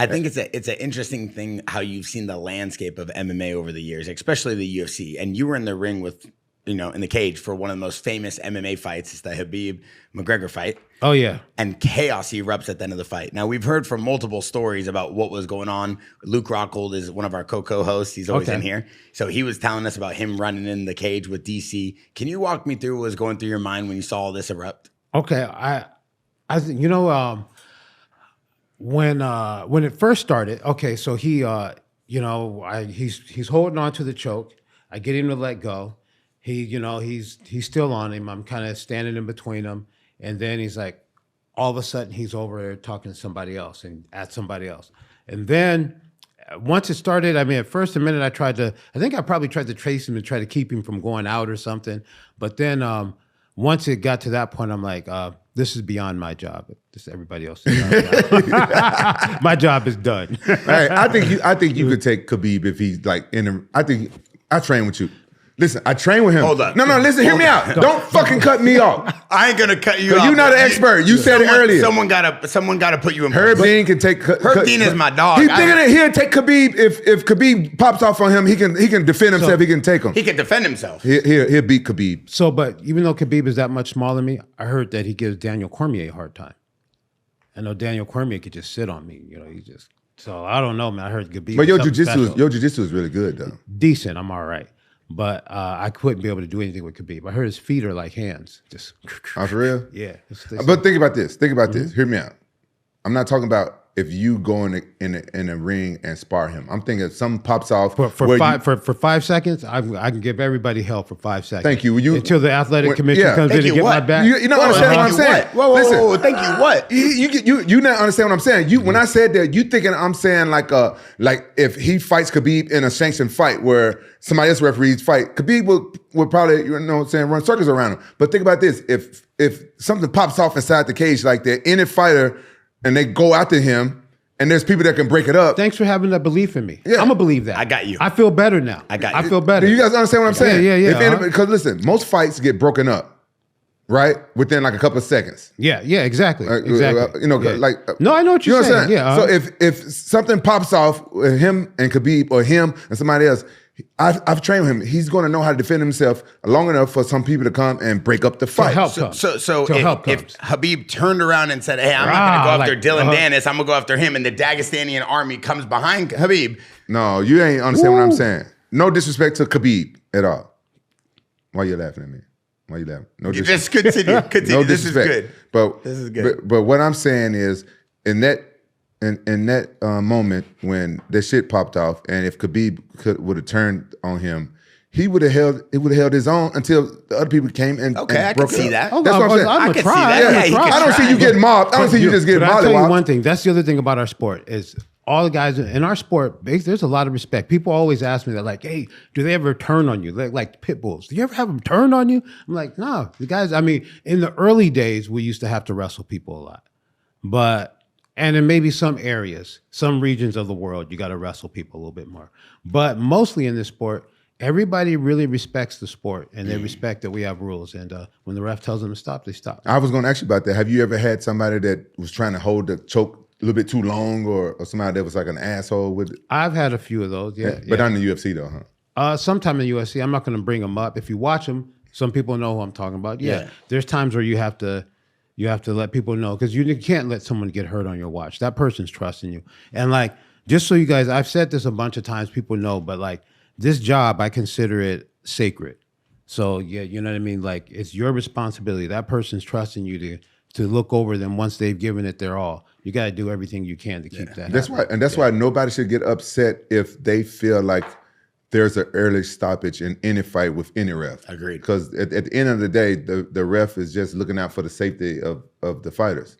I think it's an interesting thing how you've seen the landscape of MMA over the years, especially the UFC. And you were in the ring with, in the cage for one of the most famous MMA fights. It's the Khabib McGregor fight. Oh, yeah. And chaos erupts at the end of the fight. Now, we've heard from multiple stories about what was going on. Luke Rockhold is one of our co-hosts. He's always in here. So he was telling us about him running in the cage with DC. Can you walk me through what was going through your mind when you saw all this erupt? Okay. I think, when it first started, okay, so he, he's holding on to the choke. I get him to let go. He's still on him. I'm kind of standing in between them. And then he's like, all of a sudden he's over there talking to somebody else and at somebody else. And then once it started, at first a minute I probably tried to trace him and try to keep him from going out or something. But then once it got to that point, I'm like, this is beyond my job. This is everybody else's job. My job is done. Right. I think you could take Khabib if he's like I train with you. Listen, I train with him. Hold up. No, listen, hear me out. Don't fucking cut me off. I ain't gonna cut you off. You're not an expert. You said it earlier. Someone gotta put you in. Herb Dean can take. Herb Dean is my dog. He's thinking that he'll take Khabib if Khabib pops off on him. He can defend himself. He can take him. He can defend himself. He'll beat Khabib. So, but even though Khabib is that much smaller than me, I heard that he gives Daniel Cormier a hard time. I know Daniel Cormier could just sit on me. So I don't know, man. I heard Khabib. But your jiu-jitsu is really good though. Decent. I'm all right. But I couldn't be able to do anything with Khabib. I heard his feet are like hands. Just oh, for real? Yeah. But think about this. This. Hear me out. I'm not talking about if you go in a ring and spar him. I'm thinking if something pops off for 5 seconds. I can give everybody hell for 5 seconds. Thank you. Until the athletic commission comes in and get my back. You not understand what I'm saying? Whoa, thank you. What? You not understand what I'm saying? When I said that, you thinking I'm saying like if he fights Khabib in a sanctioned fight where somebody else referees fight, Khabib would probably run circles around him. But think about this: if something pops off inside the cage like that, any fighter, and they go after him, and there's people that can break it up. Thanks for having that belief in me. Yeah. I'm going to believe that. I got you. I feel better now. I feel better. Do you guys understand what I'm saying? Yeah. Because listen, most fights get broken up, right? Within like a couple of seconds. Yeah, exactly. Exactly. No, I know what you're saying. Yeah. So if something pops off with him and Khabib or him and somebody else, I've trained him. He's going to know how to defend himself long enough for some people to come and break up the fight. So if Khabib turned around and said, "Hey, I'm not going to go after Dylan Dennis. I'm going to go after him," and the Dagestanian army comes behind Khabib. No, you ain't understand what I'm saying. No disrespect to Khabib at all. Why you laughing at me? Why you laughing? No disrespect. Just continue. No this is good. This is good. But what I'm saying is, in that moment when that shit popped off, and if Khabib would have turned on him, he would have held his own until the other people came and broke I can see that. That's what I'm saying. I can see that. Yeah, I don't see you getting mobbed. I don't see you just getting mobbed. I'll tell you one thing. That's the other thing about our sport is all the guys in our sport, there's a lot of respect. People always ask me that, like, hey, do they ever turn on you? Like pit bulls. Do you ever have them turn on you? I'm like, no. The guys, in the early days, we used to have to wrestle people a lot. And in maybe some areas, some regions of the world, you got to wrestle people a little bit more. But mostly in this sport, everybody really respects the sport, and they respect that we have rules. And when the ref tells them to stop, they stop. I was going to ask you about that. Have you ever had somebody that was trying to hold the choke a little bit too long, or somebody that was like an asshole with it? I've had a few of those, yeah. But not in the UFC though, huh? Sometime in the UFC. I'm not going to bring them up. If you watch them, some people know who I'm talking about. Yeah. There's times where you have to let people know, because you can't let someone get hurt on your watch. That person's trusting you. And just so you guys, I've said this a bunch of times, people know, but this job, I consider it sacred. So yeah, you know what I mean? It's your responsibility. That person's trusting you to look over them once they've given it their all. You got to do everything you can to keep that. That's why, and that's why nobody should get upset if they feel like there's an early stoppage in any fight with any ref. Agreed. Because at the end of the day, the ref is just looking out for the safety of the fighters.